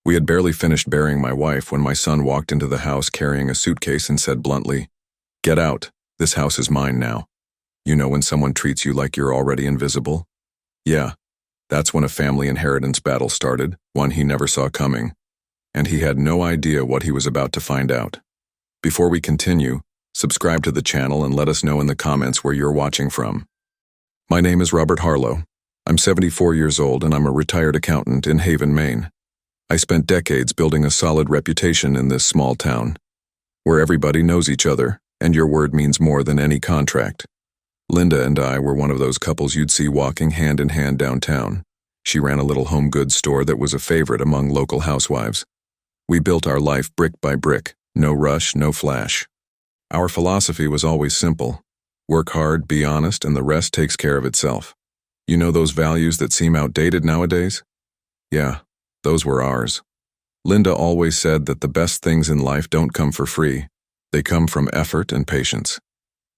We had barely finished burying my wife when my son walked into the house carrying a suitcase and said bluntly, "Get out, this house is mine now." You know when someone treats you like you're already invisible? Yeah, that's when a family inheritance battle started, one he never saw coming. And he had no idea what he was about to find out. Before we continue, subscribe to the channel and let us know in the comments where you're watching from. My name is Robert Harlow. I'm 74 years old and I'm a retired accountant in Haven, Maine. I spent decades building a solid reputation in this small town, where everybody knows each other and your word means more than any contract. Linda and I were one of those couples you'd see walking hand in hand downtown. She ran a little home goods store that was a favorite among local housewives. We built our life brick by brick, no rush, no flash. Our philosophy was always simple. Work hard, be honest, and the rest takes care of itself. You know those values that seem outdated nowadays? Yeah, those were ours. Linda always said that the best things in life don't come for free. They come from effort and patience.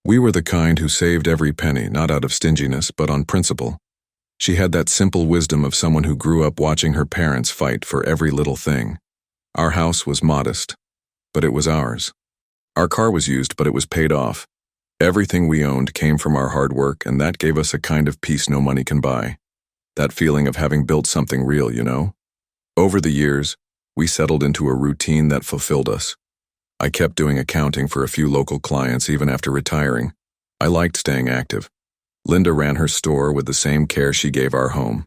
We were the kind who saved every penny, not out of stinginess, but on principle. She had that simple wisdom of someone who grew up watching her parents fight for every little thing. Our house was modest, but it was ours. Our car was used, but it was paid off. Everything we owned came from our hard work, and that gave us a kind of peace no money can buy. That feeling of having built something real, you know? Over the years, we settled into a routine that fulfilled us. I kept doing accounting for a few local clients even after retiring. I liked staying active. Linda ran her store with the same care she gave our home.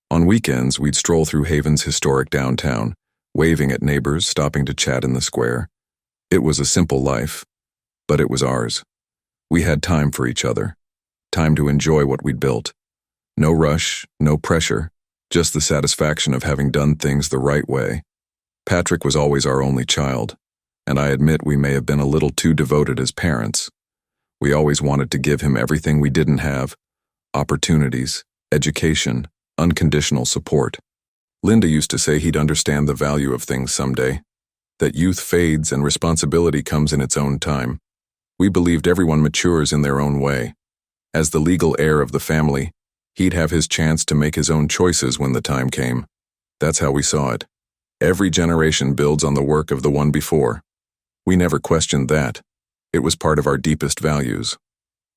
On weekends, we'd stroll through Haven's historic downtown, waving at neighbors, stopping to chat in the square. It was a simple life, but it was ours. We had time for each other, time to enjoy what we'd built. No rush, no pressure, just the satisfaction of having done things the right way. Patrick was always our only child, and I admit we may have been a little too devoted as parents. We always wanted to give him everything we didn't have: opportunities, education, unconditional support. Linda used to say he'd understand the value of things someday, that youth fades and responsibility comes in its own time. We believed everyone matures in their own way. As the legal heir of the family, he'd have his chance to make his own choices when the time came. That's how we saw it. Every generation builds on the work of the one before. We never questioned that. It was part of our deepest values.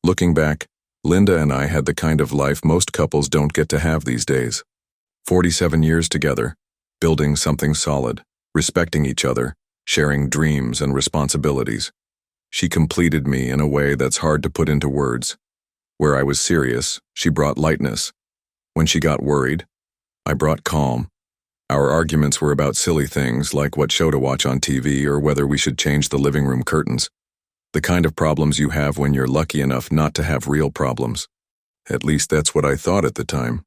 Looking back, Linda and I had the kind of life most couples don't get to have these days. 47 years together, building something solid, respecting each other, sharing dreams and responsibilities. She completed me in a way that's hard to put into words. Where I was serious, she brought lightness. When she got worried, I brought calm. Our arguments were about silly things like what show to watch on TV or whether we should change the living room curtains. The kind of problems you have when you're lucky enough not to have real problems. At least that's what I thought at the time.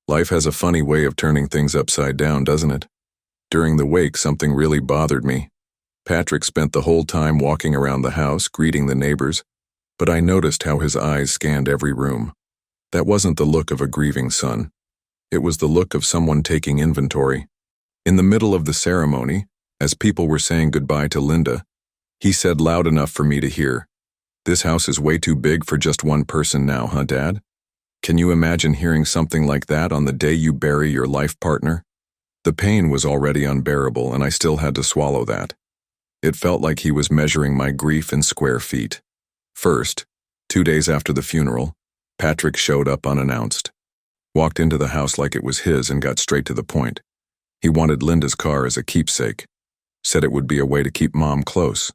Life has a funny way of turning things upside down, doesn't it? During the wake, something really bothered me. Patrick spent the whole time walking around the house, greeting the neighbors, but I noticed how his eyes scanned every room. That wasn't the look of a grieving son. It was the look of someone taking inventory. In the middle of the ceremony, as people were saying goodbye to Linda, he said loud enough for me to hear, "This house is way too big for just one person now, huh, Dad?" Can you imagine hearing something like that on the day you bury your life partner? The pain was already unbearable, and I still had to swallow that. It felt like he was measuring my grief in square feet. First, 2 days after the funeral, Patrick showed up unannounced. Walked into the house like it was his and got straight to the point. He wanted Linda's car as a keepsake. Said it would be a way to keep Mom close.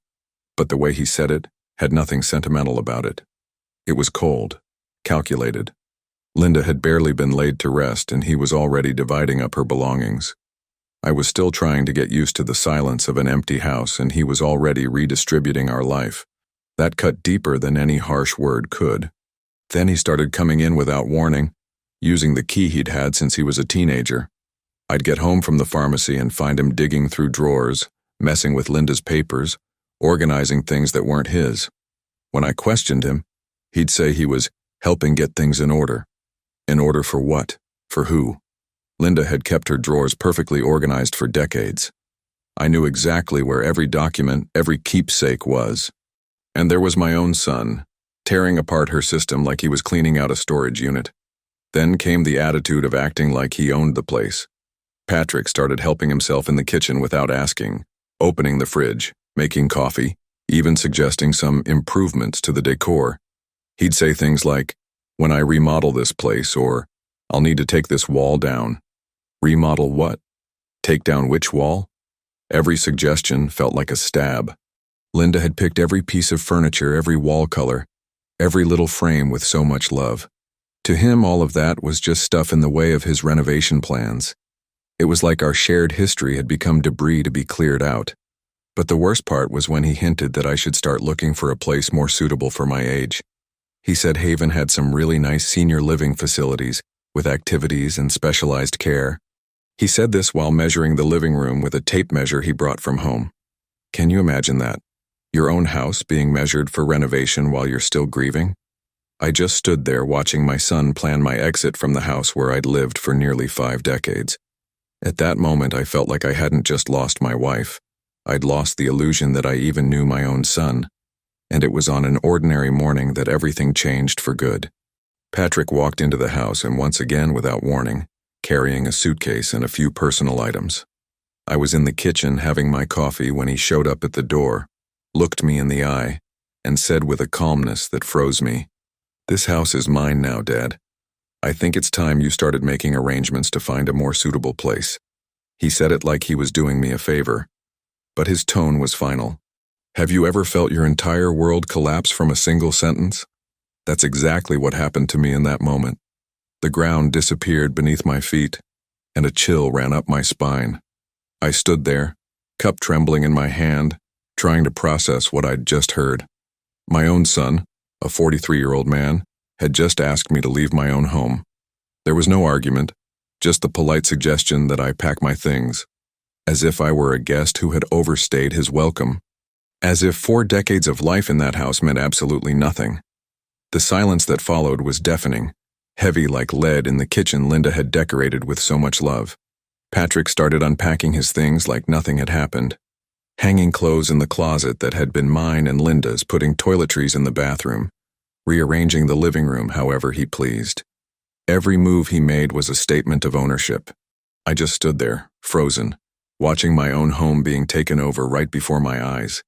But the way he said it had nothing sentimental about it. It was cold, calculated. Linda had barely been laid to rest, and he was already dividing up her belongings. I was still trying to get used to the silence of an empty house, and he was already redistributing our life. That cut deeper than any harsh word could. Then he started coming in without warning, using the key he'd had since he was a teenager. I'd get home from the pharmacy and find him digging through drawers, messing with Linda's papers, organizing things that weren't his. When I questioned him, he'd say he was helping get things in order. In order for what? For who? Linda had kept her drawers perfectly organized for decades. I knew exactly where every document, every keepsake was. And there was my own son, tearing apart her system like he was cleaning out a storage unit. Then came the attitude of acting like he owned the place. Patrick started helping himself in the kitchen without asking, opening the fridge, making coffee, even suggesting some improvements to the decor. He'd say things like, "When I remodel this place," or "I'll need to take this wall down." Remodel what? Take down which wall? Every suggestion felt like a stab. Linda had picked every piece of furniture, every wall color, every little frame with so much love. To him, all of that was just stuff in the way of his renovation plans. It was like our shared history had become debris to be cleared out. But the worst part was when he hinted that I should start looking for a place more suitable for my age. He said Haven had some really nice senior living facilities with activities and specialized care. He said this while measuring the living room with a tape measure he brought from home. Can you imagine that? Your own house being measured for renovation while you're still grieving? I just stood there watching my son plan my exit from the house where I'd lived for nearly 5 decades. At that moment, I felt like I hadn't just lost my wife. I'd lost the illusion that I even knew my own son. And it was on an ordinary morning that everything changed for good. Patrick walked into the house, and once again, without warning, carrying a suitcase and a few personal items. I was in the kitchen having my coffee when he showed up at the door, looked me in the eye, and said with a calmness that froze me, "This house is mine now, Dad. I think it's time you started making arrangements to find a more suitable place." He said it like he was doing me a favor, but his tone was final. Have you ever felt your entire world collapse from a single sentence? That's exactly what happened to me in that moment. The ground disappeared beneath my feet, and a chill ran up my spine. I stood there, cup trembling in my hand, trying to process what I'd just heard. My own son, a 43-year-old man, had just asked me to leave my own home. There was no argument, just the polite suggestion that I pack my things, as if I were a guest who had overstayed his welcome, as if 4 decades of life in that house meant absolutely nothing. The silence that followed was deafening, heavy like lead in the kitchen Linda had decorated with so much love. Patrick started unpacking his things like nothing had happened, hanging clothes in the closet that had been mine and Linda's, putting toiletries in the bathroom, rearranging the living room however he pleased. Every move he made was a statement of ownership. I just stood there, frozen, watching my own home being taken over right before my eyes.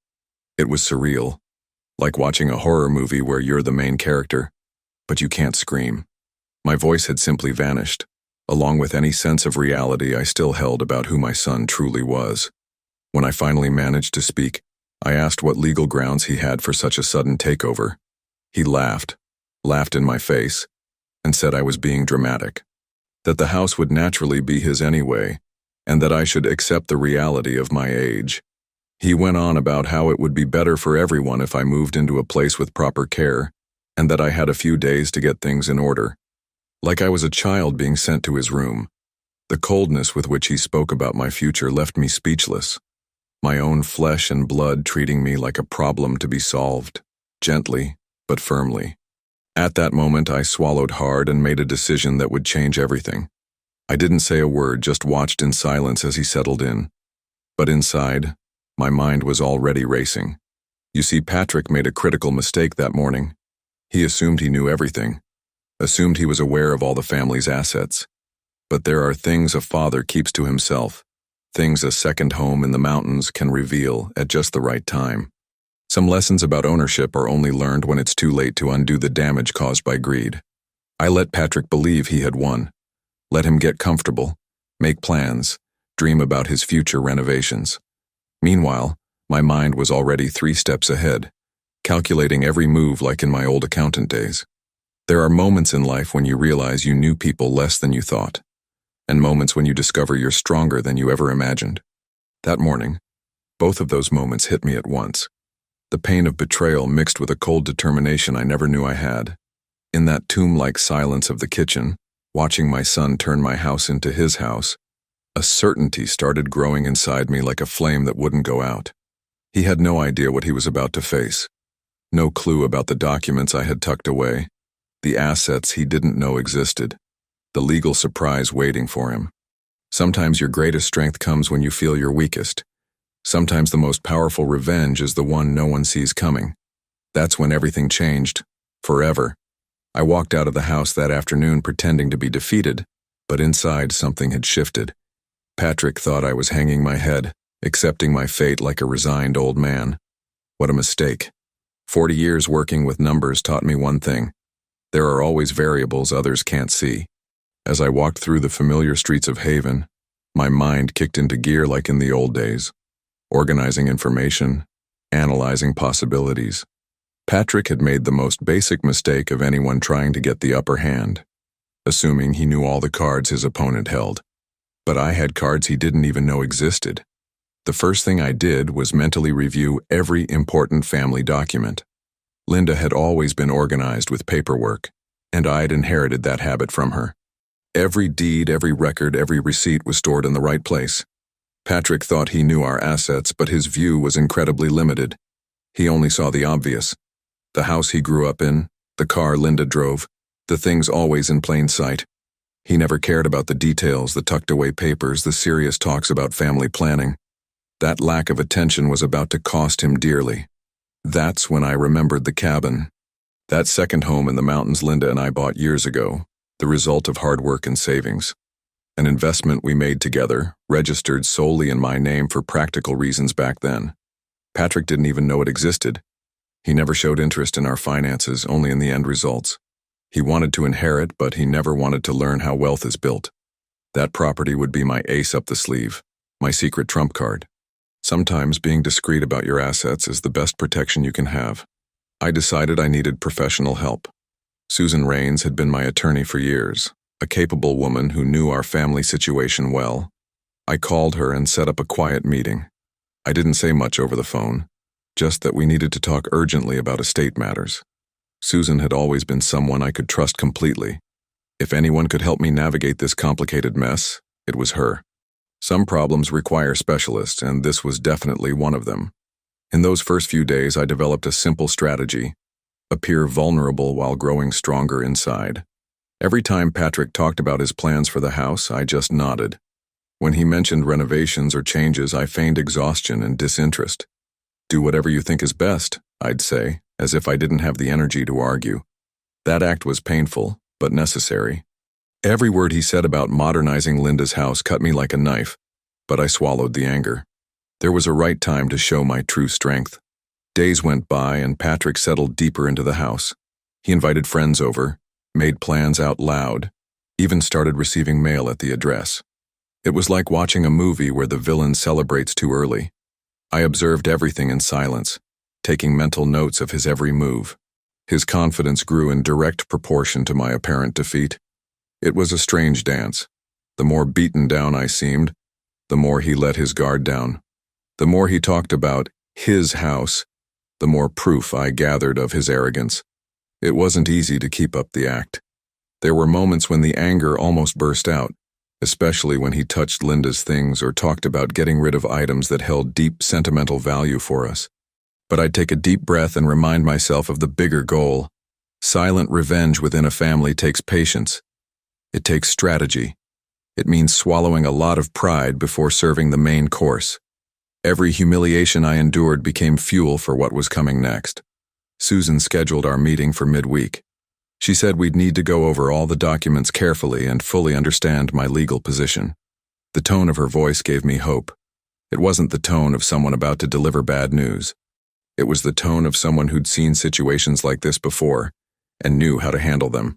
It was surreal, like watching a horror movie where you're the main character, but you can't scream. My voice had simply vanished, along with any sense of reality I still held about who my son truly was. When I finally managed to speak, I asked what legal grounds he had for such a sudden takeover. He laughed in my face, and said I was being dramatic, that the house would naturally be his anyway, and that I should accept the reality of my age. He went on about how it would be better for everyone if I moved into a place with proper care, and that I had a few days to get things in order. Like I was a child being sent to his room. The coldness with which he spoke about my future left me speechless, my own flesh and blood treating me like a problem to be solved, gently but firmly. At that moment, I swallowed hard and made a decision that would change everything. I didn't say a word, just watched in silence as he settled in. But inside, my mind was already racing. You see, Patrick made a critical mistake that morning. He assumed he knew everything, assumed he was aware of all the family's assets. But there are things a father keeps to himself, things a second home in the mountains can reveal at just the right time. Some lessons about ownership are only learned when it's too late to undo the damage caused by greed. I let Patrick believe he had won. Let him get comfortable, make plans, dream about his future renovations. Meanwhile, my mind was already 3 steps ahead, calculating every move like in my old accountant days. There are moments in life when you realize you knew people less than you thought, and moments when you discover you're stronger than you ever imagined. That morning, both of those moments hit me at once. The pain of betrayal mixed with a cold determination I never knew I had. In that tomb-like silence of the kitchen, watching my son turn my house into his house, a certainty started growing inside me like a flame that wouldn't go out. He had no idea what he was about to face. No clue about the documents I had tucked away, the assets he didn't know existed, the legal surprise waiting for him. Sometimes your greatest strength comes when you feel your weakest. Sometimes the most powerful revenge is the one no one sees coming. That's when everything changed, forever. I walked out of the house that afternoon pretending to be defeated, but inside something had shifted. Patrick thought I was hanging my head, accepting my fate like a resigned old man. What a mistake. 40 years working with numbers taught me one thing. There are always variables others can't see. As I walked through the familiar streets of Haven, my mind kicked into gear like in the old days, organizing information, analyzing possibilities. Patrick had made the most basic mistake of anyone trying to get the upper hand, assuming he knew all the cards his opponent held. But I had cards he didn't even know existed. The first thing I did was mentally review every important family document. Linda had always been organized with paperwork, and I'd inherited that habit from her. Every deed, every record, every receipt was stored in the right place. Patrick thought he knew our assets, but his view was incredibly limited. He only saw the obvious. The house he grew up in, the car Linda drove, the things always in plain sight. He never cared about the details, the tucked-away papers, the serious talks about family planning. That lack of attention was about to cost him dearly. That's when I remembered the cabin. That second home in the mountains Linda and I bought years ago, the result of hard work and savings. An investment we made together, registered solely in my name for practical reasons back then. Patrick didn't even know it existed. He never showed interest in our finances, only in the end results. He wanted to inherit, but he never wanted to learn how wealth is built. That property would be my ace up the sleeve, my secret trump card. Sometimes being discreet about your assets is the best protection you can have. I decided I needed professional help. Susan Rains had been my attorney for years, a capable woman who knew our family situation well. I called her and set up a quiet meeting. I didn't say much over the phone, just that we needed to talk urgently about estate matters. Susan had always been someone I could trust completely. If anyone could help me navigate this complicated mess, it was her. Some problems require specialists, and this was definitely one of them. In those first few days, I developed a simple strategy: appear vulnerable while growing stronger inside. Every time Patrick talked about his plans for the house, I just nodded. When he mentioned renovations or changes, I feigned exhaustion and disinterest. Do whatever you think is best, I'd say, as if I didn't have the energy to argue. That act was painful, but necessary. Every word he said about modernizing Linda's house cut me like a knife, but I swallowed the anger. There was a right time to show my true strength. Days went by and Patrick settled deeper into the house. He invited friends over, made plans out loud, even started receiving mail at the address. It was like watching a movie where the villain celebrates too early. I observed everything in silence, taking mental notes of his every move. His confidence grew in direct proportion to my apparent defeat. It was a strange dance. The more beaten down I seemed, the more he let his guard down. The more he talked about his house, the more proof I gathered of his arrogance. It wasn't easy to keep up the act. There were moments when the anger almost burst out, especially when he touched Linda's things or talked about getting rid of items that held deep sentimental value for us. But I'd take a deep breath and remind myself of the bigger goal. Silent revenge within a family takes patience. It takes strategy. It means swallowing a lot of pride before serving the main course. Every humiliation I endured became fuel for what was coming next. Susan scheduled our meeting for midweek. She said we'd need to go over all the documents carefully and fully understand my legal position. The tone of her voice gave me hope. It wasn't the tone of someone about to deliver bad news. It was the tone of someone who'd seen situations like this before and knew how to handle them.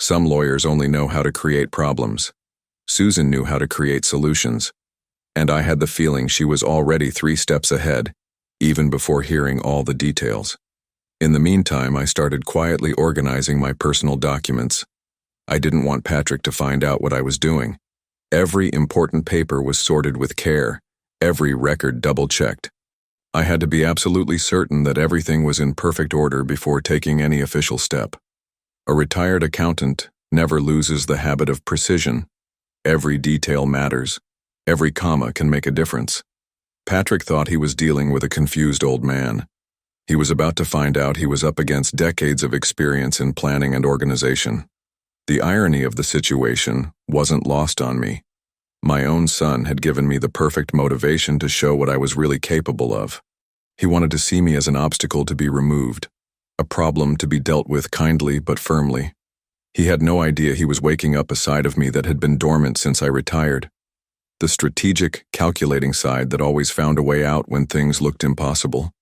Some lawyers only know how to create problems. Susan knew how to create solutions, and I had the feeling she was already 3 steps ahead, even before hearing all the details. In the meantime, I started quietly organizing my personal documents. I didn't want Patrick to find out what I was doing. Every important paper was sorted with care, every record double-checked. I had to be absolutely certain that everything was in perfect order before taking any official step. A retired accountant never loses the habit of precision. Every detail matters. Every comma can make a difference. Patrick thought he was dealing with a confused old man. He was about to find out he was up against decades of experience in planning and organization. The irony of the situation wasn't lost on me. My own son had given me the perfect motivation to show what I was really capable of. He wanted to see me as an obstacle to be removed, a problem to be dealt with kindly but firmly. He had no idea he was waking up a side of me that had been dormant since I retired. The strategic, calculating side that always found a way out when things looked impossible.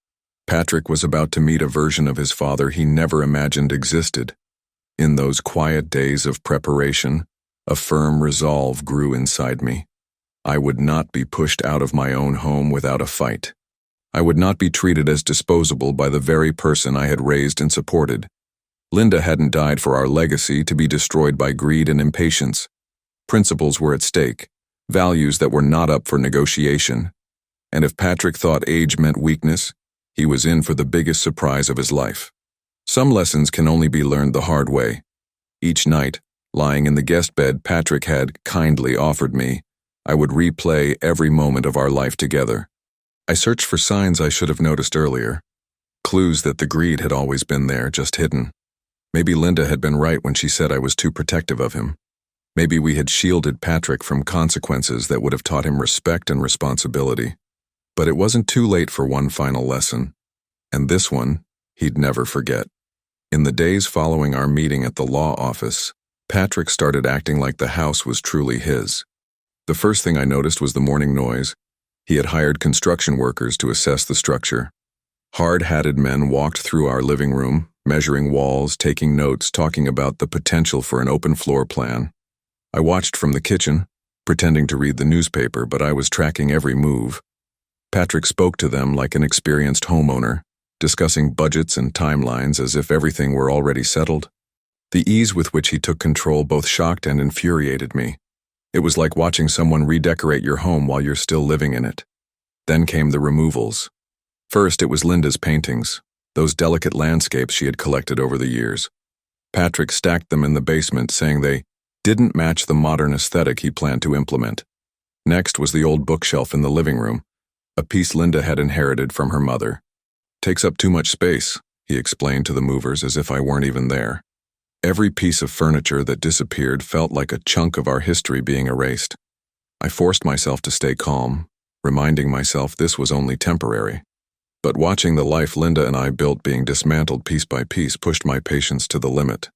Patrick was about to meet a version of his father he never imagined existed. In those quiet days of preparation, a firm resolve grew inside me. I would not be pushed out of my own home without a fight. I would not be treated as disposable by the very person I had raised and supported. Linda hadn't died for our legacy to be destroyed by greed and impatience. Principles were at stake, values that were not up for negotiation. And if Patrick thought age meant weakness, he was in for the biggest surprise of his life. Some lessons can only be learned the hard way. Each night, lying in the guest bed Patrick had kindly offered me, I would replay every moment of our life together. I searched for signs I should have noticed earlier, clues that the greed had always been there, just hidden. Maybe Linda had been right when she said I was too protective of him. Maybe we had shielded Patrick from consequences that would have taught him respect and responsibility. But it wasn't too late for one final lesson, and this one he'd never forget. In the days following our meeting at the law office, Patrick started acting like the house was truly his. The first thing I noticed was the morning noise. He had hired construction workers to assess the structure. Hard-hatted men walked through our living room, measuring walls, taking notes, talking about the potential for an open floor plan. I watched from the kitchen, pretending to read the newspaper, but I was tracking every move. Patrick spoke to them like an experienced homeowner, discussing budgets and timelines as if everything were already settled. The ease with which he took control both shocked and infuriated me. It was like watching someone redecorate your home while you're still living in it. Then came the removals. First, it was Linda's paintings, those delicate landscapes she had collected over the years. Patrick stacked them in the basement, saying they didn't match the modern aesthetic he planned to implement. Next was the old bookshelf in the living room, a piece Linda had inherited from her mother. "Takes up too much space," he explained to the movers as if I weren't even there. Every piece of furniture that disappeared felt like a chunk of our history being erased. I forced myself to stay calm, reminding myself this was only temporary. But watching the life Linda and I built being dismantled piece by piece pushed my patience to the limit.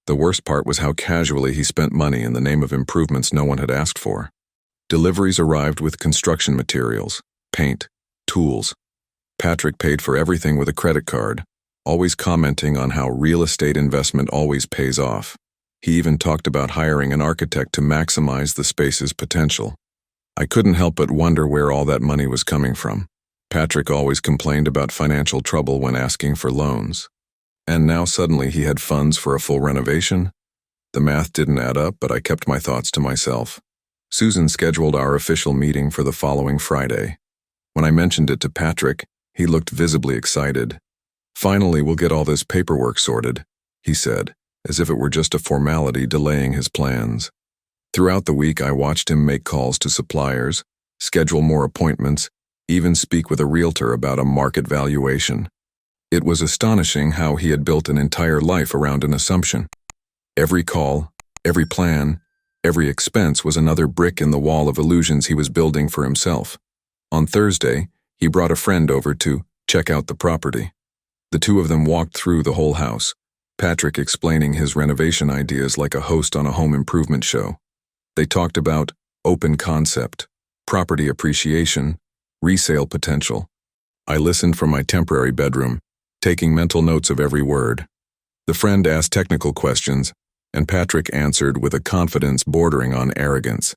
The worst part was how casually he spent money in the name of improvements no one had asked for. Deliveries arrived with construction materials, paint, tools. Patrick paid for everything with a credit card, always commenting on how real estate investment always pays off. He even talked about hiring an architect to maximize the space's potential. I couldn't help but wonder where all that money was coming from. Patrick always complained about financial trouble when asking for loans. And now suddenly he had funds for a full renovation? The math didn't add up, but I kept my thoughts to myself. Susan scheduled our official meeting for the following Friday. When I mentioned it to Patrick, he looked visibly excited. "Finally, we'll get all this paperwork sorted," he said, as if it were just a formality delaying his plans. Throughout the week, I watched him make calls to suppliers, schedule more appointments, even speak with a realtor about a market valuation. It was astonishing how he had built an entire life around an assumption. Every call, every plan, every expense was another brick in the wall of illusions he was building for himself. On Thursday, he brought a friend over to check out the property. The two of them walked through the whole house, Patrick explaining his renovation ideas like a host on a home improvement show. They talked about open concept, property appreciation, resale potential. I listened from my temporary bedroom, taking mental notes of every word. The friend asked technical questions, and Patrick answered with a confidence bordering on arrogance.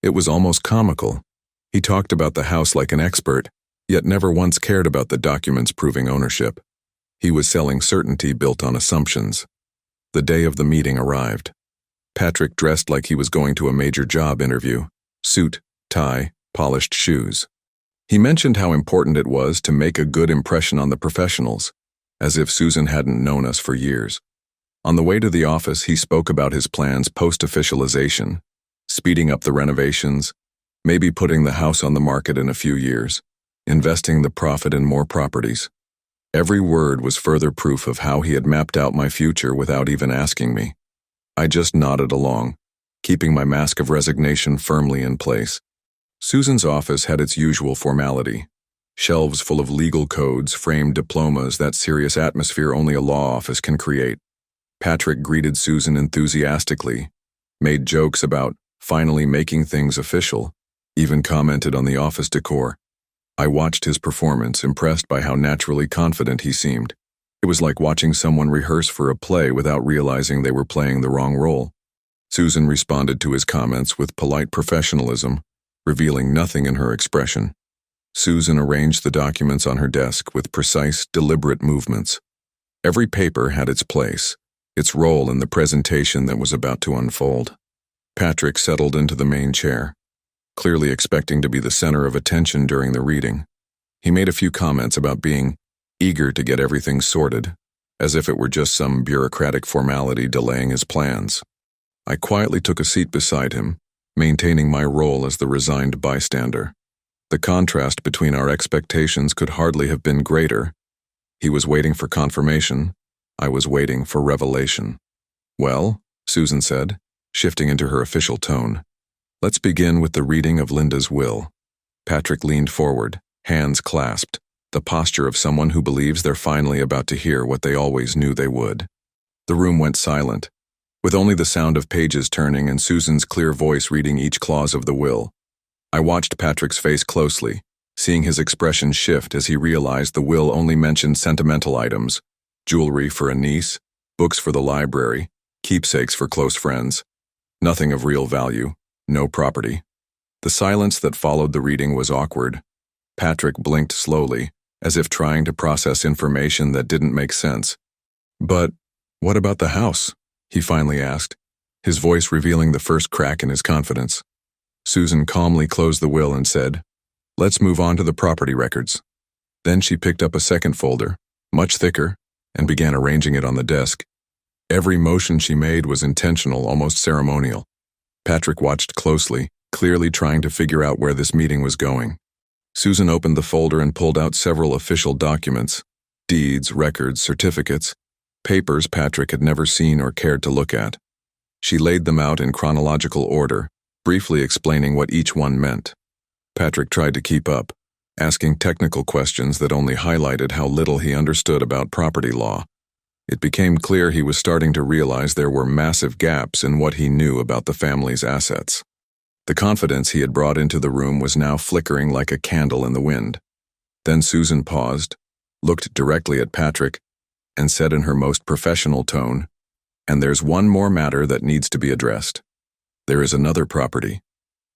It was almost comical. He talked about the house like an expert, yet never once cared about the documents proving ownership. He was selling certainty built on assumptions. The day of the meeting arrived. Patrick dressed like he was going to a major job interview, suit, tie, polished shoes. He mentioned how important it was to make a good impression on the professionals, as if Susan hadn't known us for years. On the way to the office, he spoke about his plans post-officialization, speeding up the renovations, maybe putting the house on the market in a few years, investing the profit in more properties. Every word was further proof of how he had mapped out my future without even asking me. I just nodded along, keeping my mask of resignation firmly in place. Susan's office had its usual formality. Shelves full of legal codes, framed diplomas, that serious atmosphere only a law office can create. Patrick greeted Susan enthusiastically, made jokes about finally making things official, even commented on the office decor. I watched his performance, impressed by how naturally confident he seemed. It was like watching someone rehearse for a play without realizing they were playing the wrong role. Susan responded to his comments with polite professionalism, revealing nothing in her expression. Susan arranged the documents on her desk with precise, deliberate movements. Every paper had its place, its role in the presentation that was about to unfold. Patrick settled into the main chair, clearly expecting to be the center of attention during the reading. He made a few comments about being eager to get everything sorted, as if it were just some bureaucratic formality delaying his plans. I quietly took a seat beside him, maintaining my role as the resigned bystander. The contrast between our expectations could hardly have been greater. He was waiting for confirmation. I was waiting for revelation. "Well," Susan said, shifting into her official tone, "let's begin with the reading of Linda's will." Patrick leaned forward, hands clasped, the posture of someone who believes they're finally about to hear what they always knew they would. The room went silent, with only the sound of pages turning and Susan's clear voice reading each clause of the will. I watched Patrick's face closely, seeing his expression shift as he realized the will only mentioned sentimental items, jewelry for a niece, books for the library, keepsakes for close friends. Nothing of real value, no property. The silence that followed the reading was awkward. Patrick blinked slowly, as if trying to process information that didn't make sense. "But what about the house?" he finally asked, his voice revealing the first crack in his confidence. Susan calmly closed the will and said, "Let's move on to the property records." Then she picked up a second folder, much thicker, and began arranging it on the desk. Every motion she made was intentional, almost ceremonial. Patrick watched closely, clearly trying to figure out where this meeting was going. Susan opened the folder and pulled out several official documents, deeds, records, certificates, papers Patrick had never seen or cared to look at. She laid them out in chronological order, briefly explaining what each one meant. Patrick tried to keep up, asking technical questions that only highlighted how little he understood about property law. It became clear he was starting to realize there were massive gaps in what he knew about the family's assets. The confidence he had brought into the room was now flickering like a candle in the wind. Then Susan paused, looked directly at Patrick, and said in her most professional tone, "And there's one more matter that needs to be addressed. There is another property."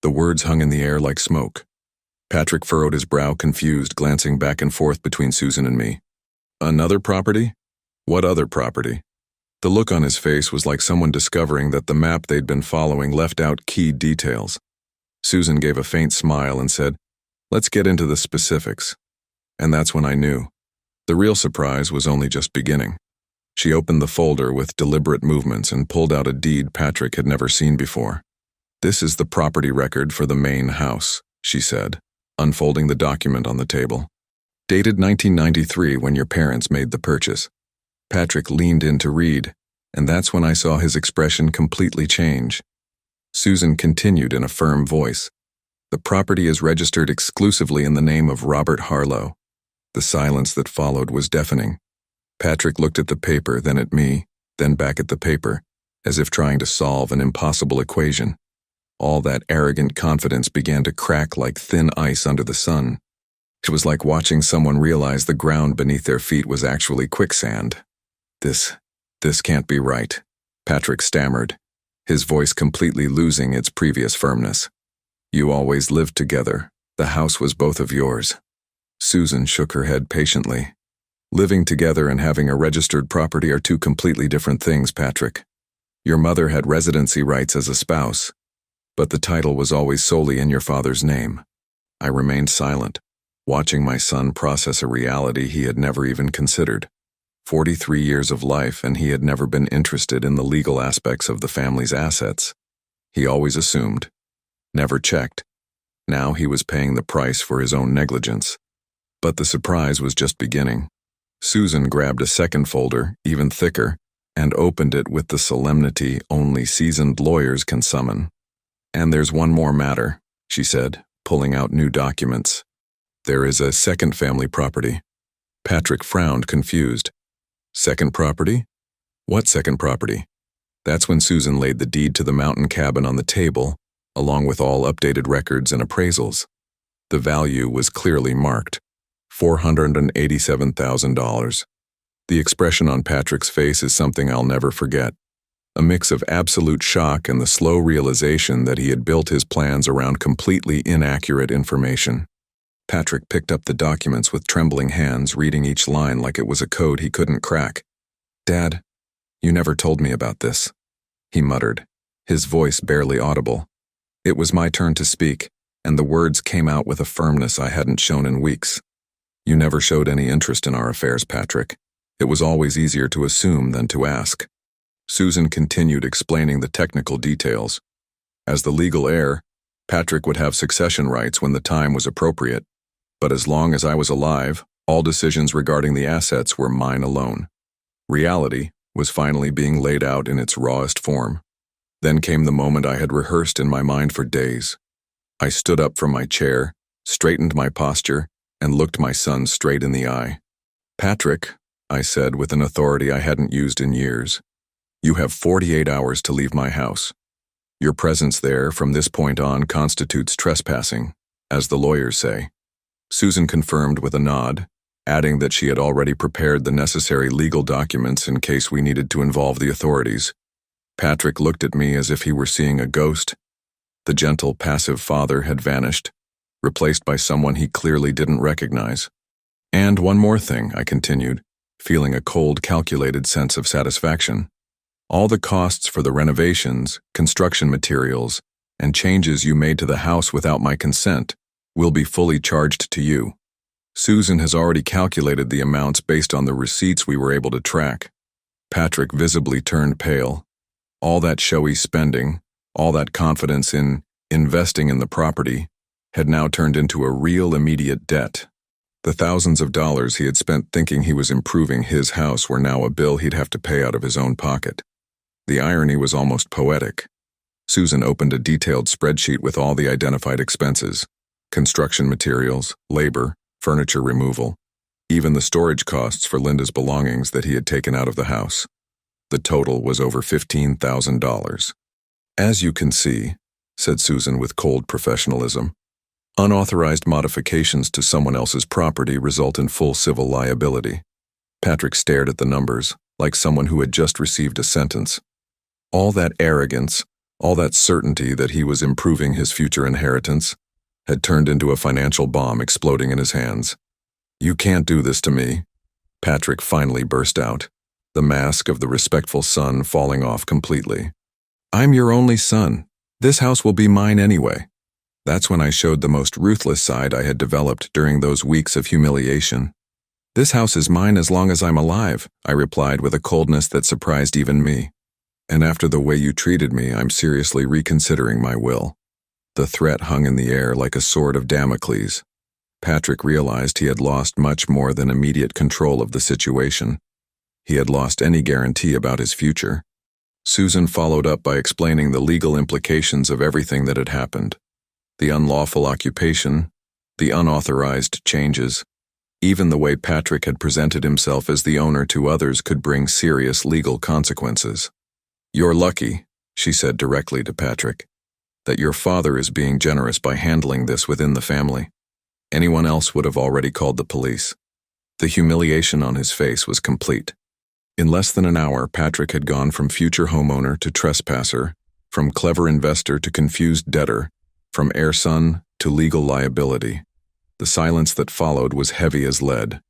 The words hung in the air like smoke. Patrick furrowed his brow, confused, glancing back and forth between Susan and me. "Another property? What other property?" The look on his face was like someone discovering that the map they'd been following left out key details. Susan gave a faint smile and said, "Let's get into the specifics." And that's when I knew. The real surprise was only just beginning. She opened the folder with deliberate movements and pulled out a deed Patrick had never seen before. "This is the property record for the main house," she said, unfolding the document on the table. "Dated 1993 when your parents made the purchase." Patrick leaned in to read, and that's when I saw his expression completely change. Susan continued in a firm voice, "The property is registered exclusively in the name of Robert Harlow." The silence that followed was deafening. Patrick looked at the paper, then at me, then back at the paper, as if trying to solve an impossible equation. All that arrogant confidence began to crack like thin ice under the sun. It was like watching someone realize the ground beneath their feet was actually quicksand. This can't be right," Patrick stammered, his voice completely losing its previous firmness. "You always lived together. The house was both of yours." Susan shook her head patiently. "Living together and having a registered property are two completely different things, Patrick. Your mother had residency rights as a spouse, but the title was always solely in your father's name." I remained silent, watching my son process a reality he had never even considered. 43 years of life, and he had never been interested in the legal aspects of the family's assets. He always assumed, never checked. Now he was paying the price for his own negligence. But the surprise was just beginning. Susan grabbed a second folder, even thicker, and opened it with the solemnity only seasoned lawyers can summon. "And there's one more matter," she said, pulling out new documents. "There is a second family property." Patrick frowned, confused. "Second property? What second property?" That's when Susan laid the deed to the mountain cabin on the table, along with all updated records and appraisals. The value was clearly marked, $487,000. The expression on Patrick's face is something I'll never forget. A mix of absolute shock and the slow realization that he had built his plans around completely inaccurate information. Patrick picked up the documents with trembling hands, reading each line like it was a code he couldn't crack. "Dad, you never told me about this," he muttered, his voice barely audible. It was my turn to speak, and the words came out with a firmness I hadn't shown in weeks. "You never showed any interest in our affairs, Patrick. It was always easier to assume than to ask." Susan continued explaining the technical details. As the legal heir, Patrick would have succession rights when the time was appropriate, but as long as I was alive, all decisions regarding the assets were mine alone. Reality was finally being laid out in its rawest form. Then came the moment I had rehearsed in my mind for days. I stood up from my chair, straightened my posture, and looked my son straight in the eye. "Patrick," I said with an authority I hadn't used in years, "you have 48 hours to leave my house. Your presence there from this point on constitutes trespassing, as the lawyers say." Susan confirmed with a nod, adding that she had already prepared the necessary legal documents in case we needed to involve the authorities. Patrick looked at me as if he were seeing a ghost. The gentle, passive father had vanished, replaced by someone he clearly didn't recognize. "And one more thing," I continued, feeling a cold, calculated sense of satisfaction. "All the costs for the renovations, construction materials, and changes you made to the house without my consent will be fully charged to you." Susan has already calculated the amounts based on the receipts we were able to track. Patrick visibly turned pale. All that showy spending, all that confidence in investing in the property, had now turned into a real immediate debt. The thousands of dollars he had spent thinking he was improving his house were now a bill he'd have to pay out of his own pocket. The irony was almost poetic. Susan opened a detailed spreadsheet with all the identified expenses: construction materials, labor, furniture removal, even the storage costs for Linda's belongings that he had taken out of the house. The total was over $15,000. "As you can see," said Susan with cold professionalism, "unauthorized modifications to someone else's property result in full civil liability." Patrick stared at the numbers, like someone who had just received a sentence. All that arrogance, all that certainty that he was improving his future inheritance, had turned into a financial bomb exploding in his hands. "You can't do this to me," Patrick finally burst out, the mask of the respectful son falling off completely. "I'm your only son. This house will be mine anyway." That's when I showed the most ruthless side I had developed during those weeks of humiliation. "This house is mine as long as I'm alive," I replied with a coldness that surprised even me. "And after the way you treated me, I'm seriously reconsidering my will." The threat hung in the air like a sword of Damocles. Patrick realized he had lost much more than immediate control of the situation. He had lost any guarantee about his future. Susan followed up by explaining the legal implications of everything that had happened. The unlawful occupation, the unauthorized changes, even the way Patrick had presented himself as the owner to others could bring serious legal consequences. "You're lucky," she said directly to Patrick, "that your father is being generous by handling this within the family. Anyone else would have already called the police." The humiliation on his face was complete. In less than an hour, Patrick had gone from future homeowner to trespasser, from clever investor to confused debtor, from heir son to legal liability. The silence that followed was heavy as lead.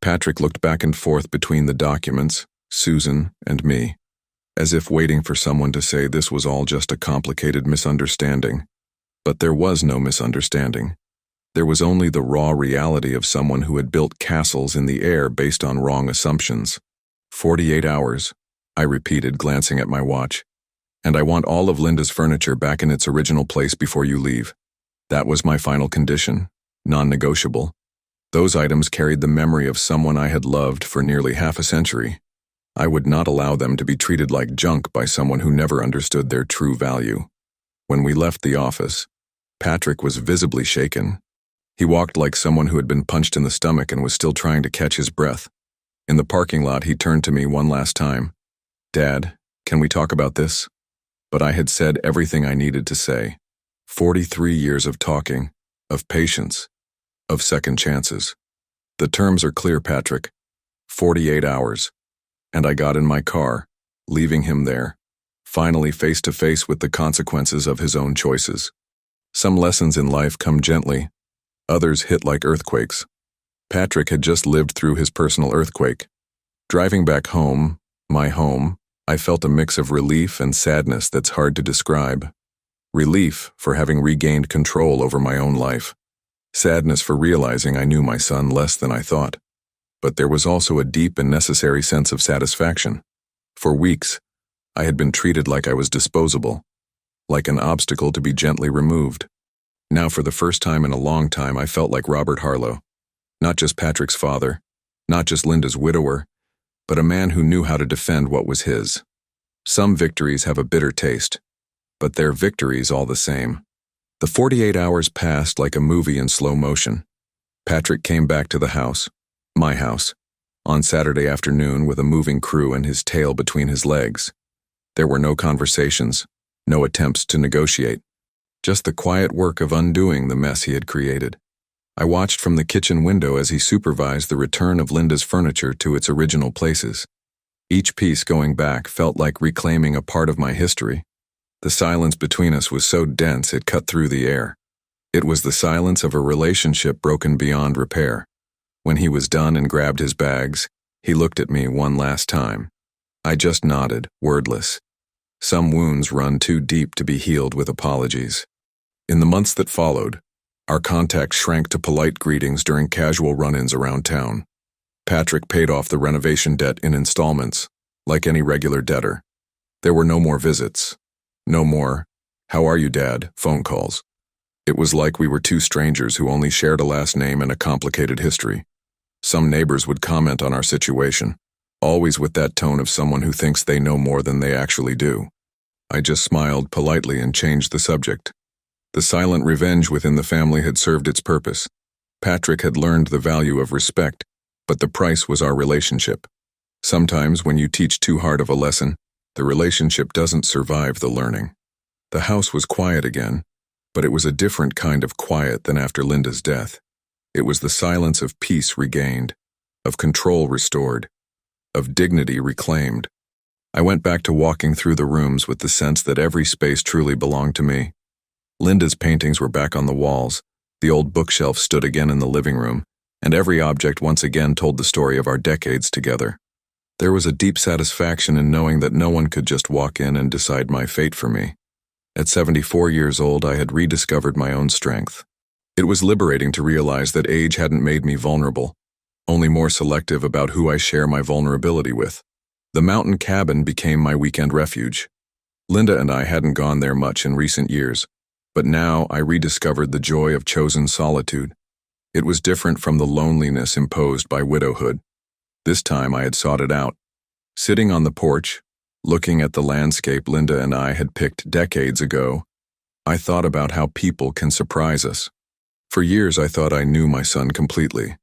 Patrick looked back and forth between the documents, Susan, and me, as if waiting for someone to say this was all just a complicated misunderstanding. But there was no misunderstanding. There was only the raw reality of someone who had built castles in the air based on wrong assumptions. 48 hours, I repeated, glancing at my watch. "And I want all of Linda's furniture back in its original place before you leave." That was my final condition, non-negotiable. Those items carried the memory of someone I had loved for nearly half a century. I would not allow them to be treated like junk by someone who never understood their true value. When we left the office, Patrick was visibly shaken. He walked like someone who had been punched in the stomach and was still trying to catch his breath. In the parking lot, he turned to me one last time. "Dad, can we talk about this?" But I had said everything I needed to say. 43 years of talking, of patience, of second chances. The terms are clear, Patrick. 48 hours. And I got in my car, leaving him there, finally face to face with the consequences of his own choices. Some lessons in life come gently, others hit like earthquakes. Patrick had just lived through his personal earthquake. Driving back home, my home, I felt a mix of relief and sadness that's hard to describe. Relief for having regained control over my own life. Sadness for realizing I knew my son less than I thought. But there was also a deep and necessary sense of satisfaction. For weeks, I had been treated like I was disposable, like an obstacle to be gently removed. Now, for the first time in a long time, I felt like Robert Harlow. Not just Patrick's father, not just Linda's widower, but a man who knew how to defend what was his. Some victories have a bitter taste, but they're victories all the same. The 48 hours passed like a movie in slow motion. Patrick came back to the house, my house, on Saturday afternoon with a moving crew and his tail between his legs. There were no conversations, no attempts to negotiate, just the quiet work of undoing the mess he had created. I watched from the kitchen window as he supervised the return of Linda's furniture to its original places. Each piece going back felt like reclaiming a part of my history. The silence between us was so dense it cut through the air. It was the silence of a relationship broken beyond repair. When he was done and grabbed his bags, he looked at me one last time. I just nodded, wordless. Some wounds run too deep to be healed with apologies. In the months that followed, our contact shrank to polite greetings during casual run-ins around town. Patrick paid off the renovation debt in installments, like any regular debtor. There were no more visits. No more, "How are you, Dad?" phone calls. It was like we were two strangers who only shared a last name and a complicated history. Some neighbors would comment on our situation, always with that tone of someone who thinks they know more than they actually do. I just smiled politely and changed the subject. The silent revenge within the family had served its purpose. Patrick had learned the value of respect, but the price was our relationship. Sometimes when you teach too hard of a lesson, the relationship doesn't survive the learning. The house was quiet again, but it was a different kind of quiet than after Linda's death. It was the silence of peace regained, of control restored, of dignity reclaimed. I went back to walking through the rooms with the sense that every space truly belonged to me. Linda's paintings were back on the walls, the old bookshelf stood again in the living room, and every object once again told the story of our decades together. There was a deep satisfaction in knowing that no one could just walk in and decide my fate for me. At 74 years old, I had rediscovered my own strength. It was liberating to realize that age hadn't made me vulnerable, only more selective about who I share my vulnerability with. The mountain cabin became my weekend refuge. Linda and I hadn't gone there much in recent years, but now I rediscovered the joy of chosen solitude. It was different from the loneliness imposed by widowhood. This time I had sought it out. Sitting on the porch, looking at the landscape Linda and I had picked decades ago, I thought about how people can surprise us. For years I thought I knew my son completely.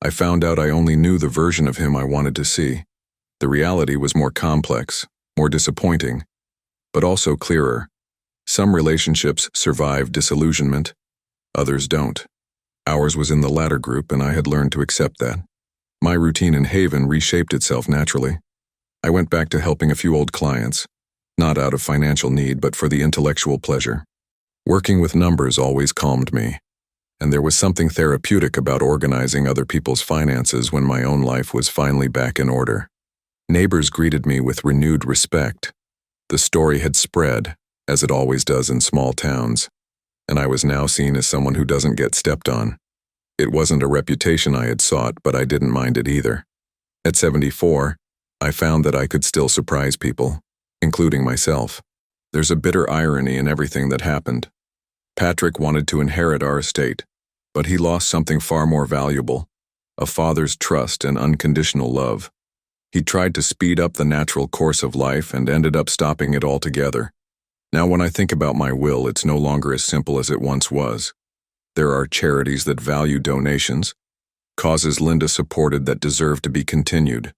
I found out I only knew the version of him I wanted to see. The reality was more complex, more disappointing, but also clearer. Some relationships survive disillusionment, others don't. Ours was in the latter group, and I had learned to accept that. My routine in Haven reshaped itself naturally. I went back to helping a few old clients, not out of financial need but for the intellectual pleasure. Working with numbers always calmed me, and there was something therapeutic about organizing other people's finances when my own life was finally back in order. Neighbors greeted me with renewed respect. The story had spread, as it always does in small towns, and I was now seen as someone who doesn't get stepped on. It wasn't a reputation I had sought, but I didn't mind it either. At 74, I found that I could still surprise people, including myself. There's a bitter irony in everything that happened. Patrick wanted to inherit our estate, but he lost something far more valuable, a father's trust and unconditional love. He tried to speed up the natural course of life and ended up stopping it altogether. Now when I think about my will, it's no longer as simple as it once was. There are charities that value donations, causes Linda supported that deserve to be continued.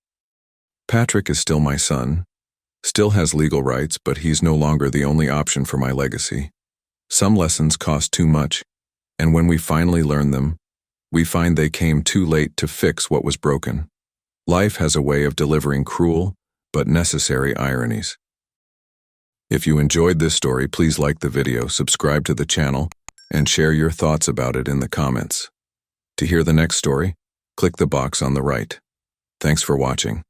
Patrick is still my son, still has legal rights, but he's no longer the only option for my legacy. Some lessons cost too much, and when we finally learn them, we find they came too late to fix what was broken. Life has a way of delivering cruel but necessary ironies. If you enjoyed this story, please like the video, subscribe to the channel, and share your thoughts about it in the comments. To hear the next story, click the box on the right. Thanks for watching.